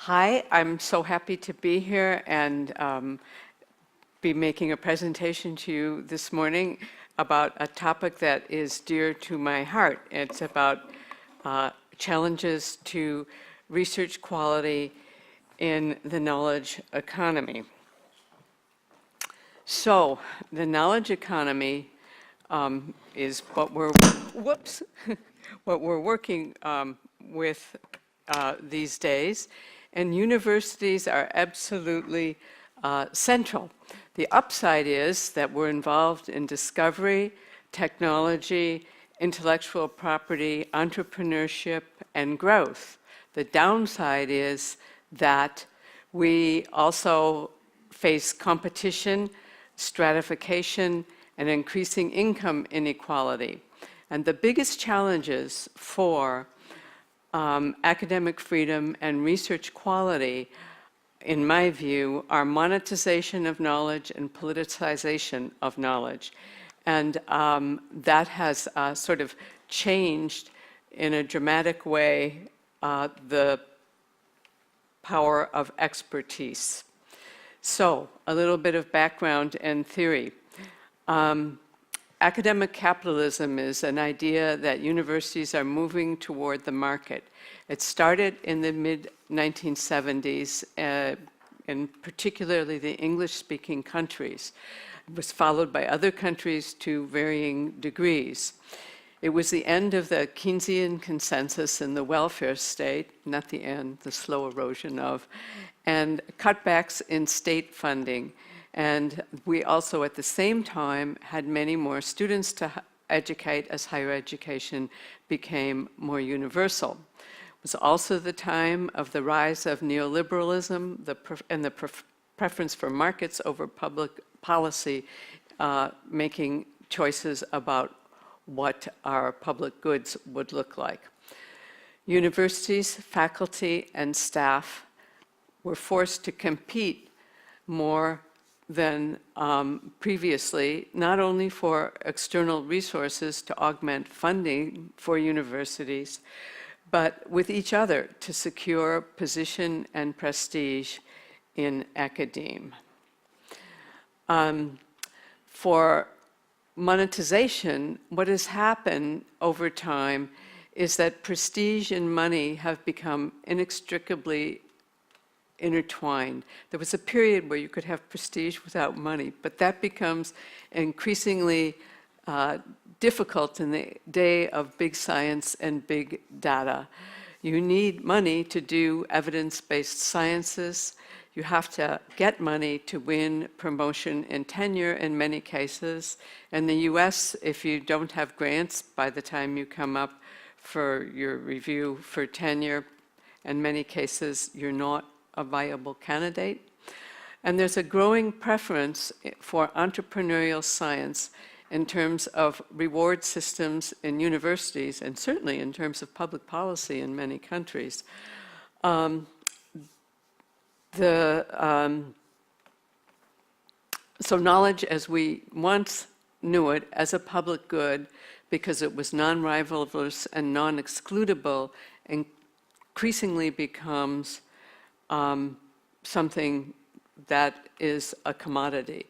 Hi, I'm so happy to be here and be making a presentation to you this morning about a topic that is dear to my heart. It's about challenges to research quality in the knowledge economy. So, the knowledge economy is what we're, what we're working with these days, and universities are absolutely central. The upside is that we're involved in discovery, technology, intellectual property, entrepreneurship, and growth. The downside is that we also face competition, stratification, and increasing income inequality. And the biggest challenges for academic freedom and research quality, in my view, are monetization of knowledge and politicization of knowledge. And that has sort of changed in a dramatic way the power of expertise. So, a little bit of background and theory. Academic capitalism is an idea that universities are moving toward the market. It started in the mid-1970s, in particularly the English-speaking countries. It was followed by other countries to varying degrees. It was the end of the Keynesian consensus in the welfare state, not the end, the slow erosion of, and cutbacks in state funding. And we also, at the same time, had many more students to educate as higher education became more universal. It was also the time of the rise of neoliberalism and the preference for markets over public policy, making choices about what our public goods would look like. Universities, faculty, and staff were forced to compete more than previously, not only for external resources to augment funding for universities, but with each other to secure position and prestige in academe. For monetization, what has happened over time is that prestige and money have become inextricably intertwined. There was a period where you could have prestige without money, but that becomes increasingly difficult in the day of big science and big data. You need money to do evidence-based sciences. You have to get money to win promotion and tenure in many cases. In the US, if you don't have grants by the time you come up for your review for tenure, in many cases you're not a viable candidate. And there's a growing preference for entrepreneurial science in terms of reward systems in universities, and certainly in terms of public policy in many countries. So knowledge as we once knew it as a public good, because it was non-rivalrous and non-excludable, increasingly becomes something that is a commodity.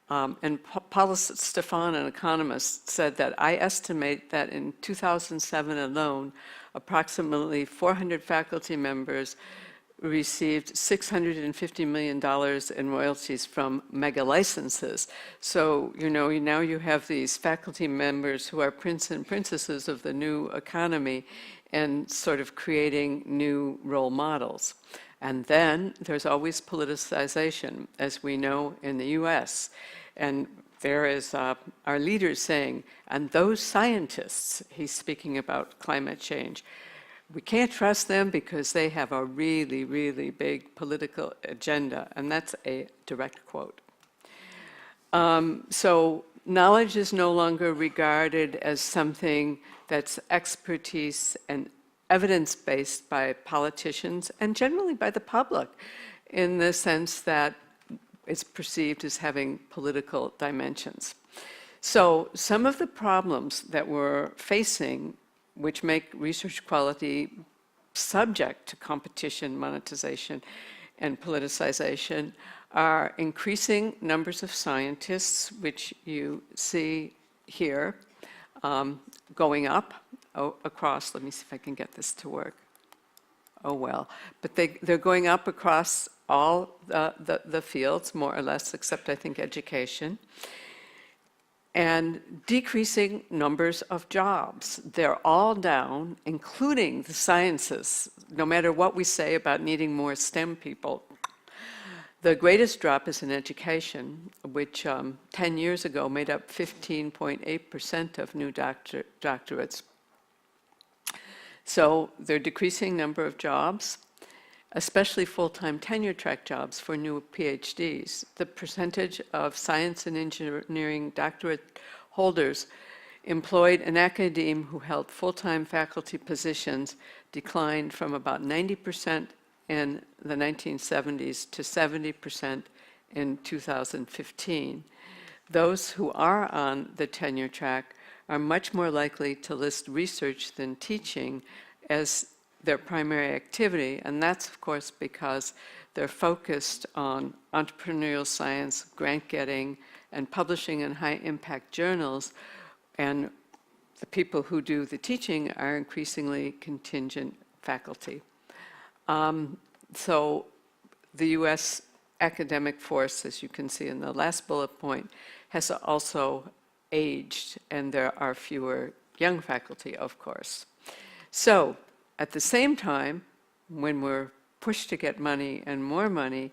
And Paul Stefan, an economist, said that I estimate that in 2007 alone, approximately 400 faculty members received $650 million in royalties from mega licenses. So, you know, now you have these faculty members who are princes and princesses of the new economy and sort of creating new role models. And then there's always politicization, as we know in the US. And there is our leader saying, and those scientists, he's speaking about climate change, we can't trust them because they have a really, really big political agenda. And that's a direct quote. So knowledge is no longer regarded as something that's expertise and evidence-based by politicians and generally by the public, in the sense that it's perceived as having political dimensions. So some of the problems that we're facing, which make research quality subject to competition, monetization, and politicization are increasing numbers of scientists, which you see here, going up across, let me see if I can get this to work. Oh well, but they're going up across all the fields, more or less, except I think education, and decreasing numbers of jobs. They're all down, including the sciences, no matter what we say about needing more STEM people. The greatest drop is in education, which 10 years ago made up 15.8% of new doctorates. So they're decreasing number of jobs, especially full-time tenure-track jobs for new PhDs. The percentage of science and engineering doctorate holders employed in academia who held full-time faculty positions declined from about 90% in the 1970s to 70% in 2015. Those who are on the tenure track are much more likely to list research than teaching as their primary activity, and that's of course because they're focused on entrepreneurial science, grant getting, and publishing in high impact journals, and the people who do the teaching are increasingly contingent faculty. So the US academic force, as you can see in the last bullet point, has also aged, and there are fewer young faculty, of course. So at the same time, when we're pushed to get money and more money,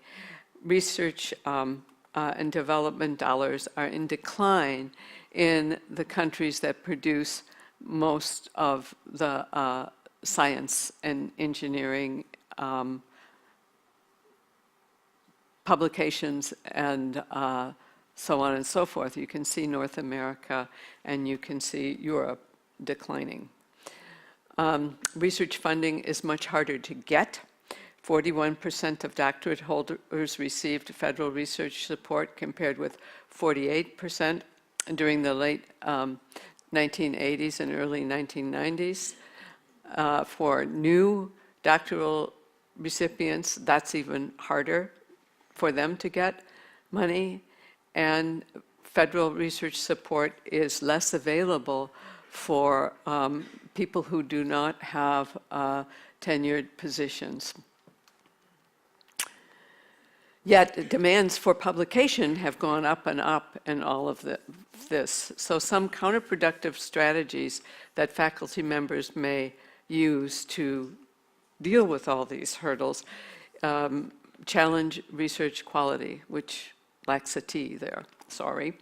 research and development dollars are in decline in the countries that produce most of the science and engineering publications and so on and so forth. You can see North America and you can see Europe declining. Research funding is much harder to get. 41% of doctorate holders received federal research support compared with 48% during the late 1980s and early 1990s. For new doctoral recipients, that's even harder for them to get money, and federal research support is less available for people who do not have tenured positions. Yet demands for publication have gone up and up in all of this. So some counterproductive strategies that faculty members may use to deal with all these hurdles challenge research quality, which lacks a T there, sorry.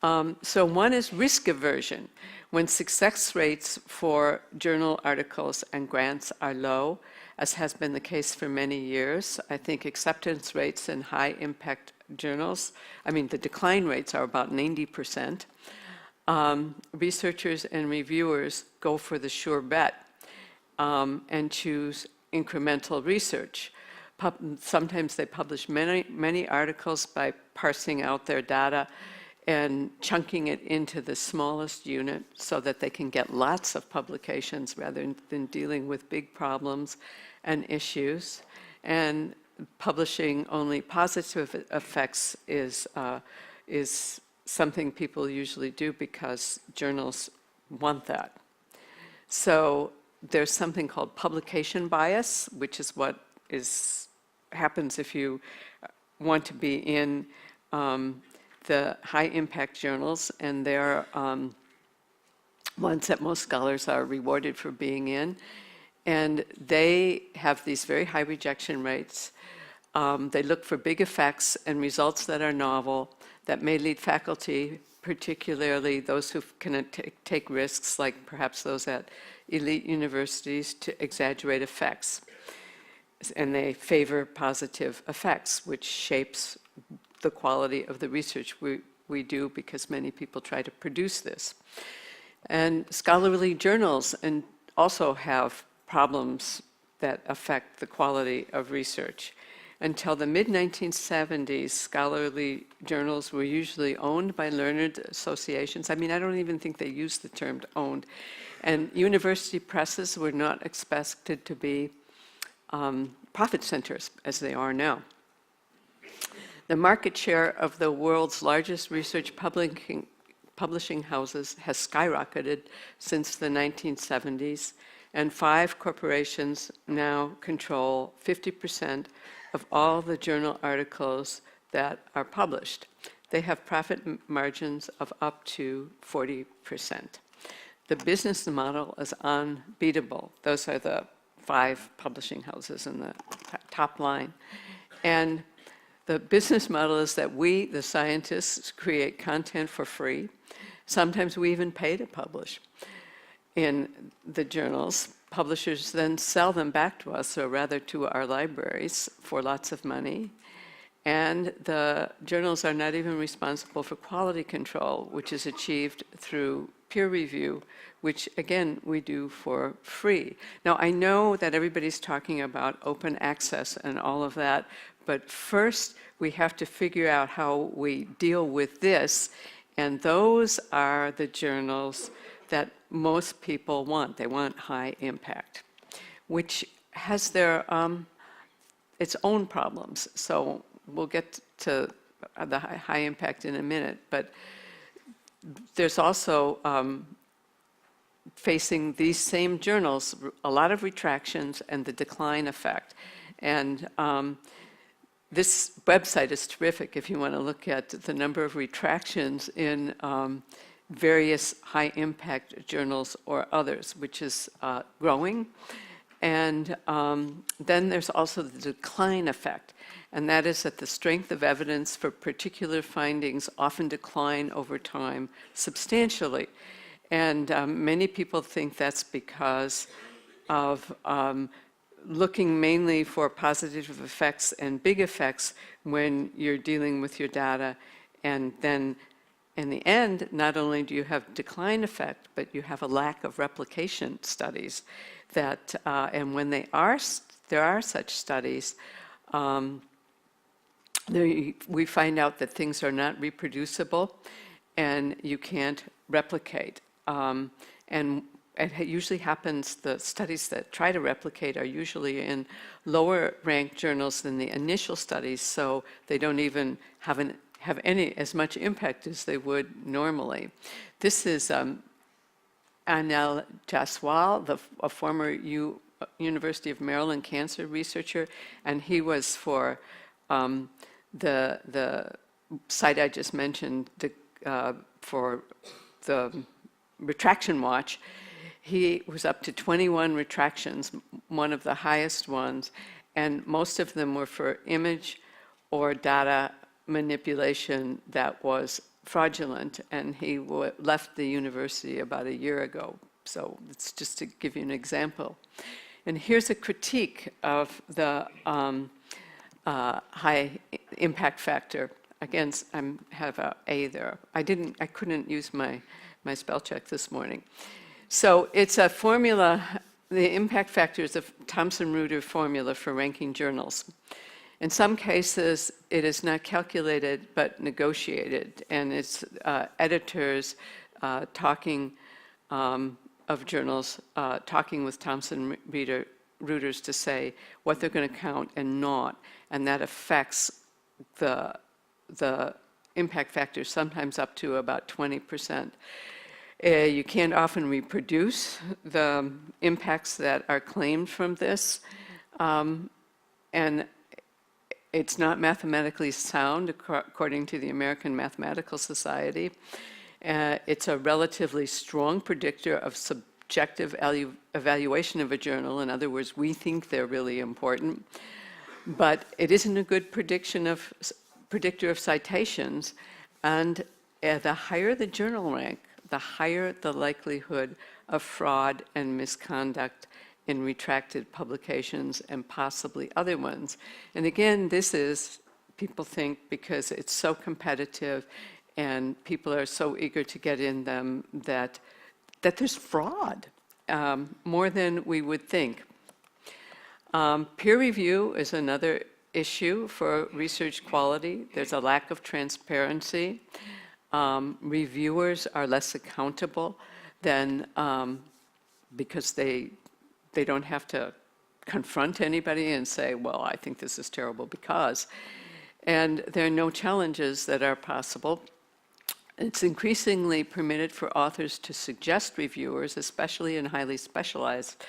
So one is risk aversion. When success rates for journal articles and grants are low, as has been the case for many years, I think acceptance rates in high impact journals, the decline rates are about 90%. Researchers and reviewers go for the sure bet and choose incremental research. Sometimes they publish many articles by parsing out their data and chunking it into the smallest unit so that they can get lots of publications rather than dealing with big problems and issues. And publishing only positive effects is something people usually do because journals want that. So there's something called publication bias, which is what happens if you want to be in the high impact journals, and they're ones that most scholars are rewarded for being in. And they have these very high rejection rates. They look for big effects and results that are novel, that may lead faculty, particularly those who can take risks, like perhaps those at elite universities, to exaggerate effects. And they favor positive effects, which shapes the quality of the research we do, because many people try to produce this. And scholarly journals also have problems that affect the quality of research. Until the mid-1970s, scholarly journals were usually owned by learned associations. I mean, I don't even think they used the term owned. And university presses were not expected to be profit centers as they are now. The market share of the world's largest research publishing houses has skyrocketed since the 1970s, and 5 corporations now control 50% of all the journal articles that are published. They have profit margins of up to 40%. The business model is unbeatable. Those are the 5 publishing houses in the top line. And the business model is that we, the scientists, create content for free. Sometimes we even pay to publish in the journals. Publishers then sell them back to us, or rather to our libraries, for lots of money. And the journals are not even responsible for quality control, which is achieved through peer review, which again we do for free. Now I know that everybody's talking about open access and all of that, but first we have to figure out how we deal with this, and those are the journals that most people want. They want high impact, which has their its own problems. So we'll get to the high impact in a minute, but there's also facing these same journals a lot of retractions and the decline effect. And this website is terrific if you want to look at the number of retractions in various high impact journals or others, which is growing. And then there's also the decline effect, and that is that the strength of evidence for particular findings often decline over time substantially. And many people think that's because of looking mainly for positive effects and big effects when you're dealing with your data, and then in the end, not only do you have decline effect, but you have a lack of replication studies that, and when there are such studies, we find out that things are not reproducible and you can't replicate. And it usually happens, the studies that try to replicate are usually in lower ranked journals than the initial studies, so they don't even have any as much impact as they would normally. This is Anil Jaswal, a former University of Maryland cancer researcher, and he was for the site I just mentioned, for the retraction watch. He was up to 21 retractions, one of the highest ones, and most of them were for image or data manipulation that was fraudulent, and he left the university about a year ago. So it's just to give you an example. And here's a critique of the high impact factor. Again, I have a A there. I couldn't use my spell check this morning. So it's a formula, the impact factor is a Thomson-Reuter formula for ranking journals. In some cases, it is not calculated, but negotiated, and it's editors talking of journals, talking with Thomson-Reuters to say what they're going to count and not, and that affects the impact factor, sometimes up to about 20%. You can't often reproduce the impacts that are claimed from this, and it's not mathematically sound according to the American Mathematical Society. It's a relatively strong predictor of subjective evaluation of a journal. In other words, we think they're really important, but it isn't a good predictor of citations, and the higher the journal rank, the higher the likelihood of fraud and misconduct in retracted publications and possibly other ones. And again, this is, people think, because it's so competitive and people are so eager to get in them that there's fraud, more than we would think. Peer review is another issue for research quality. There's a lack of transparency. Reviewers are less accountable than, because they don't have to confront anybody and say, well, I think this is terrible because. And there are no challenges that are possible. It's increasingly permitted for authors to suggest reviewers, especially in highly specialized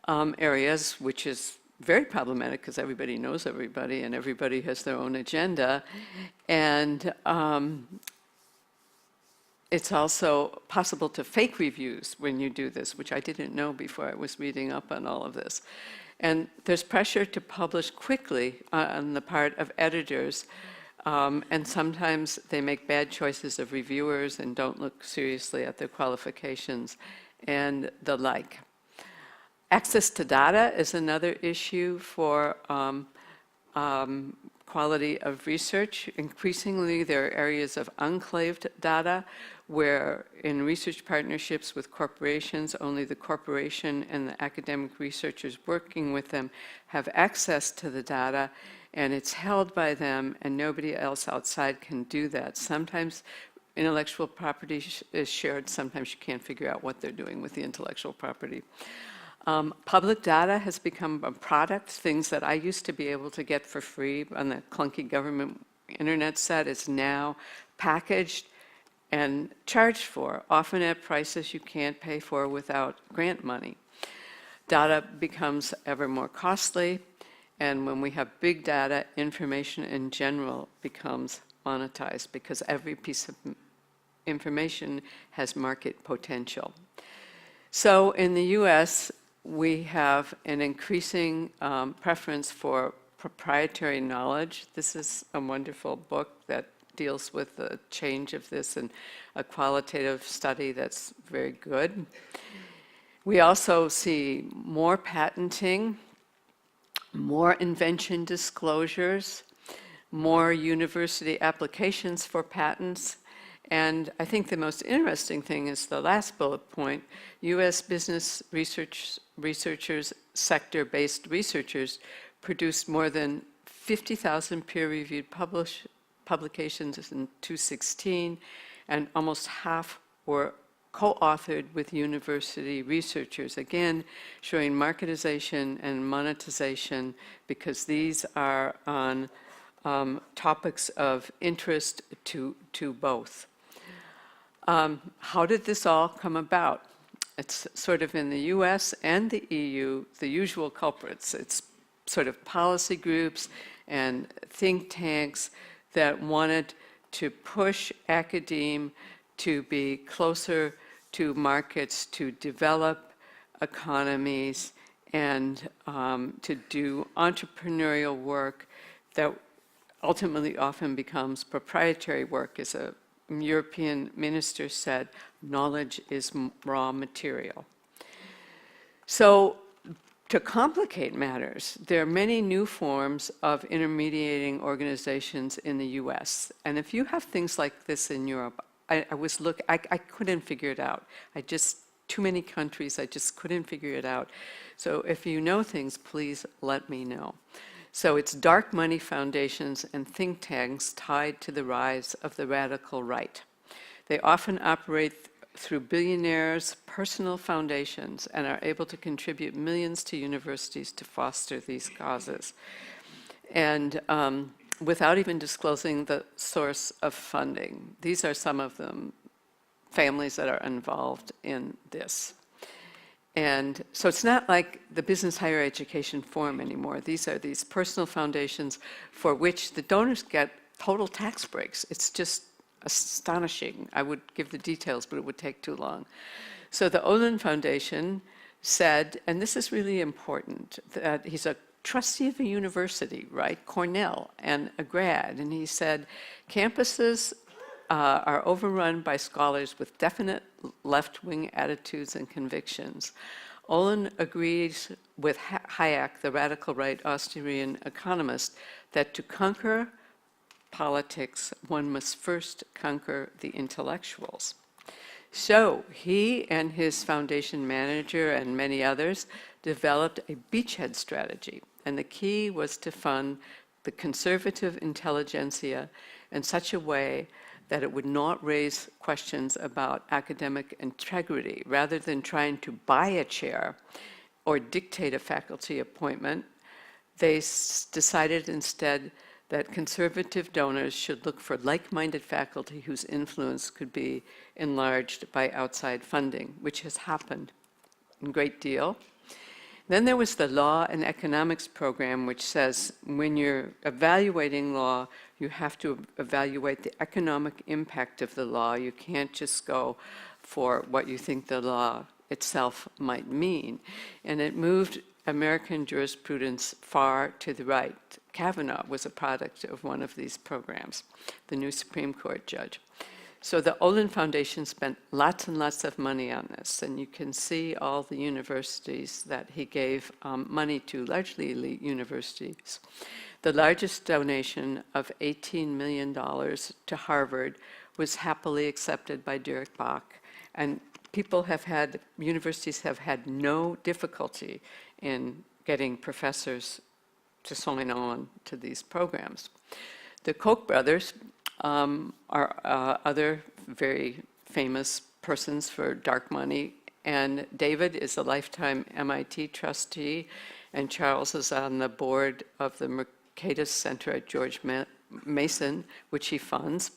areas, which is very problematic because everybody knows everybody and everybody has their own agenda. And it's also possible to fake reviews when you do this, which I didn't know before I was reading up on all of this. And there's pressure to publish quickly on the part of editors, and sometimes they make bad choices of reviewers and don't look seriously at their qualifications and the like. Access to data is another issue for quality of research. Increasingly, there are areas of enclaved data where in research partnerships with corporations, only the corporation and the academic researchers working with them have access to the data, and it's held by them, and nobody else outside can do that. Sometimes intellectual property is shared, sometimes you can't figure out what they're doing with the intellectual property. Public data has become a product. Things that I used to be able to get for free on the clunky government internet set is now packaged and charged for, often at prices you can't pay for without grant money. Data becomes ever more costly, and when we have big data, information in general becomes monetized because every piece of information has market potential. So in the US, we have an increasing preference for proprietary knowledge. This is a wonderful book that deals with the change of this and a qualitative study that's very good. We also see more patenting, more invention disclosures, more university applications for patents. And I think the most interesting thing is the last bullet point. US business researchers, sector-based researchers, produced more than 50,000 peer-reviewed publications in 2016, and almost half were co-authored with university researchers, again showing marketization and monetization because these are on topics of interest to both. How did this all come about? It's sort of in the US and the EU, the usual culprits. It's sort of policy groups and think tanks that wanted to push academe to be closer to markets, to develop economies, and to do entrepreneurial work that ultimately often becomes proprietary work. As a European minister said, knowledge is raw material. So to complicate matters, there are many new forms of intermediating organizations in the US. And if you have things like this in Europe, I couldn't figure it out. Too many countries, I just couldn't figure it out. So if you know things, please let me know. So it's dark money foundations and think tanks tied to the rise of the radical right. They often operate through billionaires' personal foundations and are able to contribute millions to universities to foster these causes. And without even disclosing the source of funding. These are some of them, families that are involved in this. And so it's not like the Business Higher Education Forum anymore. These are these personal foundations for which the donors get total tax breaks. It's just astonishing. I would give the details, but it would take too long. So the Olin Foundation said, and this is really important, that he's a trustee of a university, right, Cornell, and a grad, and he said, campuses are overrun by scholars with definite left-wing attitudes and convictions. Olin agrees with Hayek, the radical right Austrian economist, that to conquer politics, one must first conquer the intellectuals. So he and his foundation manager and many others developed a beachhead strategy. And the key was to fund the conservative intelligentsia in such a way that it would not raise questions about academic integrity. Rather than trying to buy a chair or dictate a faculty appointment, they decided instead that conservative donors should look for like-minded faculty whose influence could be enlarged by outside funding, which has happened a great deal. Then there was the law and economics program, which says when you're evaluating law, you have to evaluate the economic impact of the law. You can't just go for what you think the law itself might mean. And it moved American jurisprudence far to the right. Kavanaugh was a product of one of these programs, the new Supreme Court judge. So the Olin Foundation spent lots and lots of money on this, and you can see all the universities that he gave money to, largely elite universities. The largest donation of $18 million to Harvard was happily accepted by Derek Bach, and universities have had no difficulty in getting professors to sign on to these programs. The Koch brothers are other very famous persons for dark money, and David is a lifetime MIT trustee, and Charles is on the board of the Mercatus Center at George Mason, which he funds.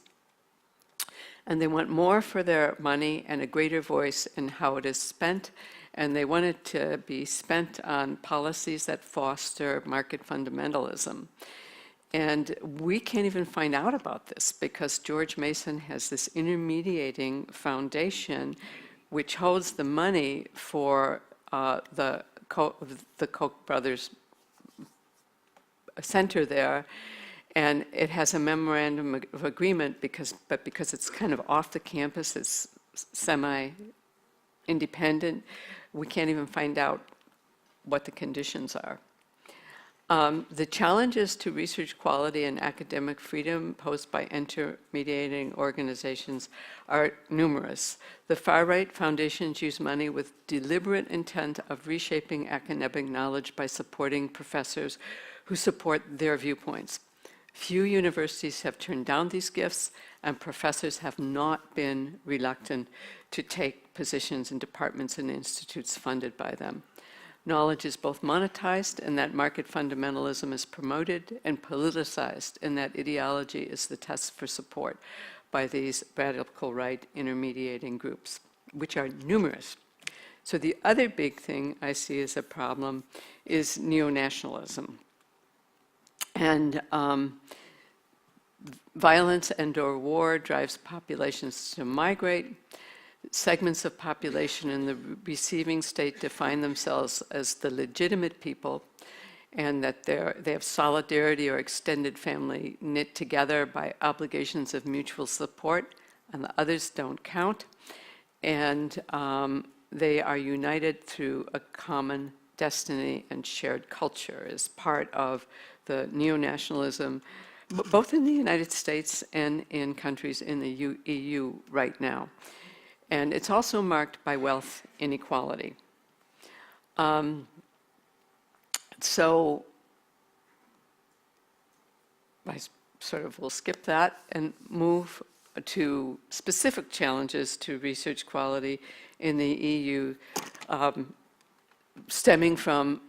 And they want more for their money and a greater voice in how it is spent, and they want it to be spent on policies that foster market fundamentalism. And we can't even find out about this because George Mason has this intermediating foundation which holds the money for the Koch brothers center there. And it has a memorandum of agreement because it's kind of off the campus, it's semi-independent. We can't even find out what the conditions are. The challenges to research quality and academic freedom posed by intermediating organizations are numerous. The far-right foundations use money with deliberate intent of reshaping academic knowledge by supporting professors who support their viewpoints. Few universities have turned down these gifts, and professors have not been reluctant to take positions in departments and institutes funded by them. Knowledge is both monetized in that market fundamentalism is promoted, and politicized in that ideology is the test for support by these radical right intermediating groups, which are numerous. So the other big thing I see as a problem is neo-nationalism. And violence and/or war drives populations to migrate. Segments of population in the receiving state define themselves as the legitimate people, and that they have solidarity or extended family knit together by obligations of mutual support, and the others don't count. And they are united through a common destiny and shared culture as part of the neo-nationalism, both in the United States and in countries in the EU right now. And it's also marked by wealth inequality. So I sort of will skip that and move to specific challenges to research quality in the EU stemming from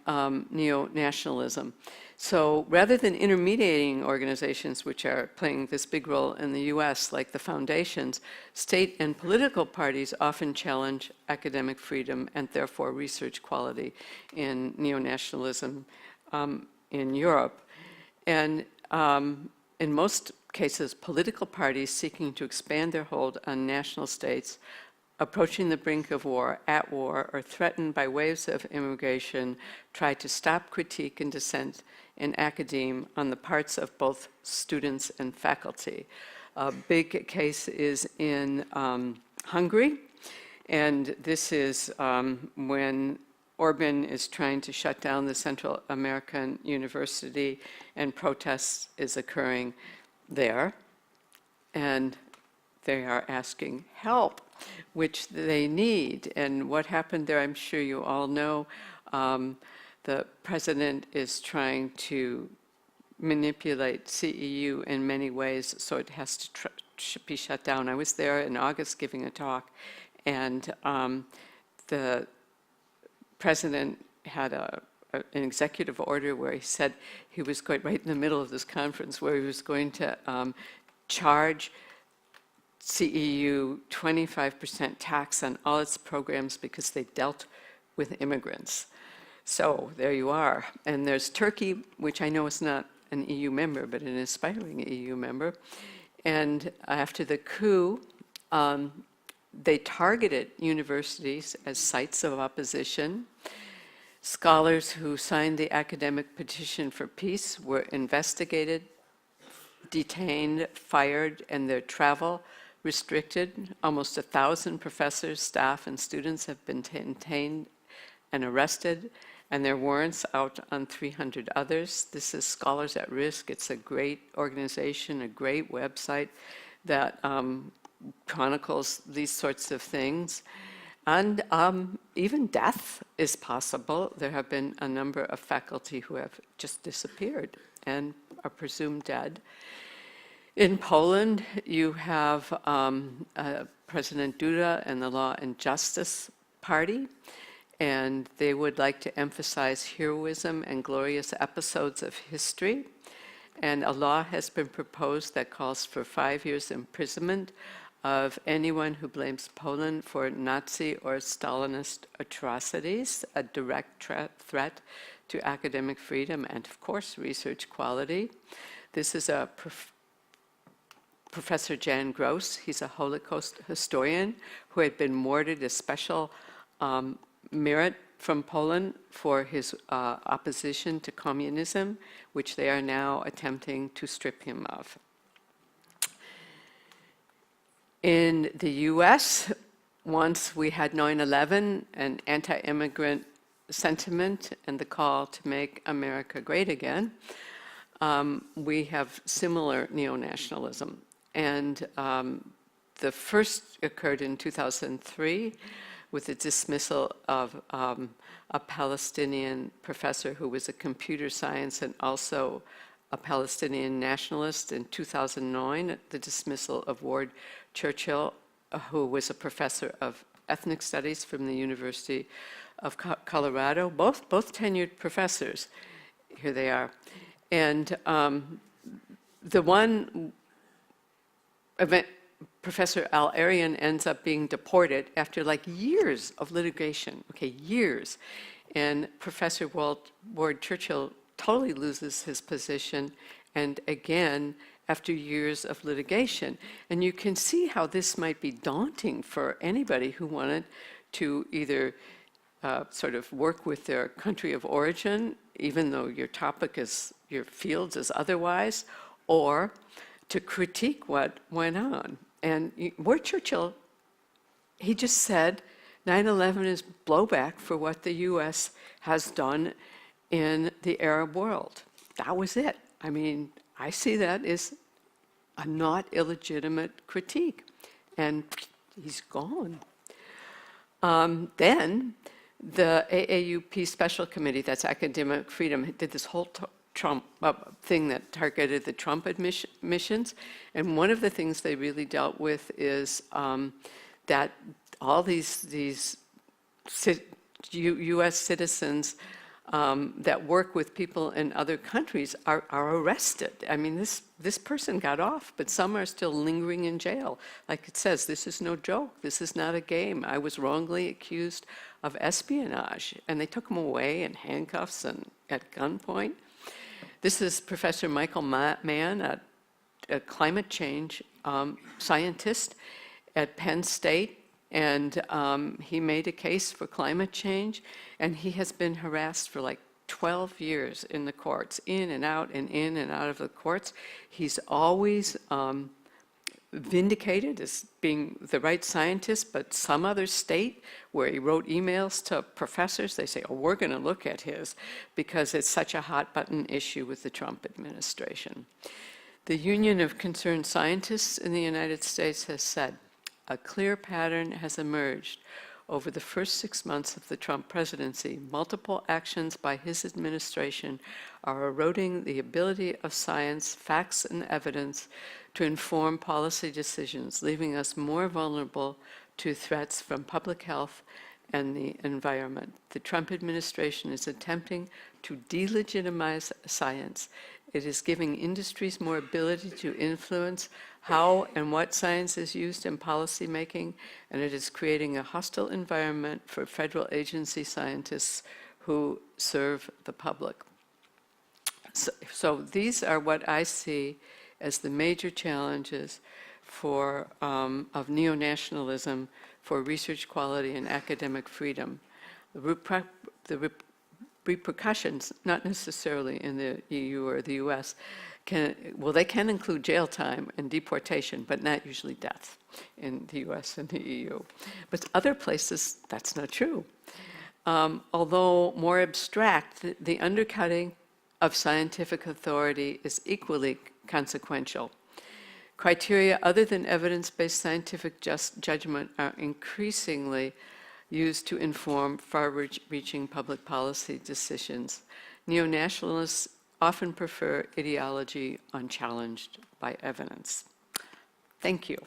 neo-nationalism. So rather than intermediating organizations, which are playing this big role in the US, like the foundations, state and political parties often challenge academic freedom and therefore research quality in neo-nationalism in Europe. And in most cases, political parties seeking to expand their hold on national states, approaching the brink of war, at war, or threatened by waves of immigration, try to stop critique and dissent in academe on the parts of both students and faculty. A big case is in Hungary, and this is when Orban is trying to shut down the Central American University, and protests is occurring there, and they are asking help, which they need. And what happened there, I'm sure you all know. The president is trying to manipulate CEU in many ways, so it has to be shut down. I was there in August giving a talk, and the president had an executive order where he said he was going, right in the middle of this conference, where he was going to charge CEU 25% tax on all its programs because they dealt with immigrants. So there you are. And there's Turkey, which I know is not an EU member, but an aspiring EU member. And after the coup, they targeted universities as sites of opposition. Scholars who signed the academic petition for peace were investigated, detained, fired, and their travel restricted. Almost 1,000 professors, staff, and students have been detained and arrested, and their warrants out on 300 others. This is Scholars at Risk. It's a great organization, a great website that chronicles these sorts of things. And even death is possible. There have been a number of faculty who have just disappeared and are presumed dead. In Poland, you have President Duda and the Law and Justice Party, and they would like to emphasize heroism and glorious episodes of history. And a law has been proposed that calls for 5 years imprisonment of anyone who blames Poland for Nazi or Stalinist atrocities, a direct threat to academic freedom and, of course, research quality. This is a Professor Jan Gross. He's a Holocaust historian who had been awarded a special merit from Poland for his opposition to communism, which they are now attempting to strip him of. In the US, once we had 9/11 and anti-immigrant sentiment and the call to make America great again, we have similar neo-nationalism. And the first occurred in 2003 with the dismissal of a Palestinian professor who was a computer science and also a Palestinian nationalist. In 2009, the dismissal of Ward Churchill, who was a professor of ethnic studies from the University of Colorado, both tenured professors. Here they are. And the one event, Professor Al Arian ends up being deported after like years of litigation, okay, years. And Professor Ward Churchill totally loses his position, and again, after years of litigation. And you can see how this might be daunting for anybody who wanted to either sort of work with their country of origin, even though your topic is, your field is otherwise, or to critique what went on. And Ward Churchill, he just said 9/11 is blowback for what the US has done in the Arab world. That was it. I mean, I see that as a not illegitimate critique. And he's gone. Then the AAUP Special Committee, that's Academic Freedom, did this whole Trump thing that targeted the Trump admissions. And one of the things they really dealt with is that all these US citizens that work with people in other countries are arrested. I mean, this person got off, but some are still lingering in jail. Like it says, this is no joke. This is not a game. I was wrongly accused of espionage. And they took him away in handcuffs and at gunpoint. This is Professor Michael Mann, a climate change scientist at Penn State. And he made a case for climate change, and he has been harassed for like 12 years in the courts, in and out of the courts. He's always vindicated as being the right scientist, but some other state where he wrote emails to professors, they say, oh, we're going to look at his because it's such a hot button issue with the Trump administration. The Union of Concerned Scientists in the United States has said, a clear pattern has emerged over the first 6 months of the Trump presidency. Multiple actions by his administration are eroding the ability of science, facts, and evidence to inform policy decisions, leaving us more vulnerable to threats from public health and the environment. The Trump administration is attempting to delegitimize science. It is giving industries more ability to influence how and what science is used in policymaking, and it is creating a hostile environment for federal agency scientists who serve the public. So these are what I see as the major challenges of neo-nationalism for research quality and academic freedom. The repercussions, not necessarily in the EU or the US, they can include jail time and deportation, but not usually death in the US and the EU. But other places, that's not true. Although more abstract, the undercutting of scientific authority is equally consequential. Criteria other than evidence-based scientific judgment are increasingly used to inform far-reaching public policy decisions. Neo-nationalists often prefer ideology unchallenged by evidence. Thank you.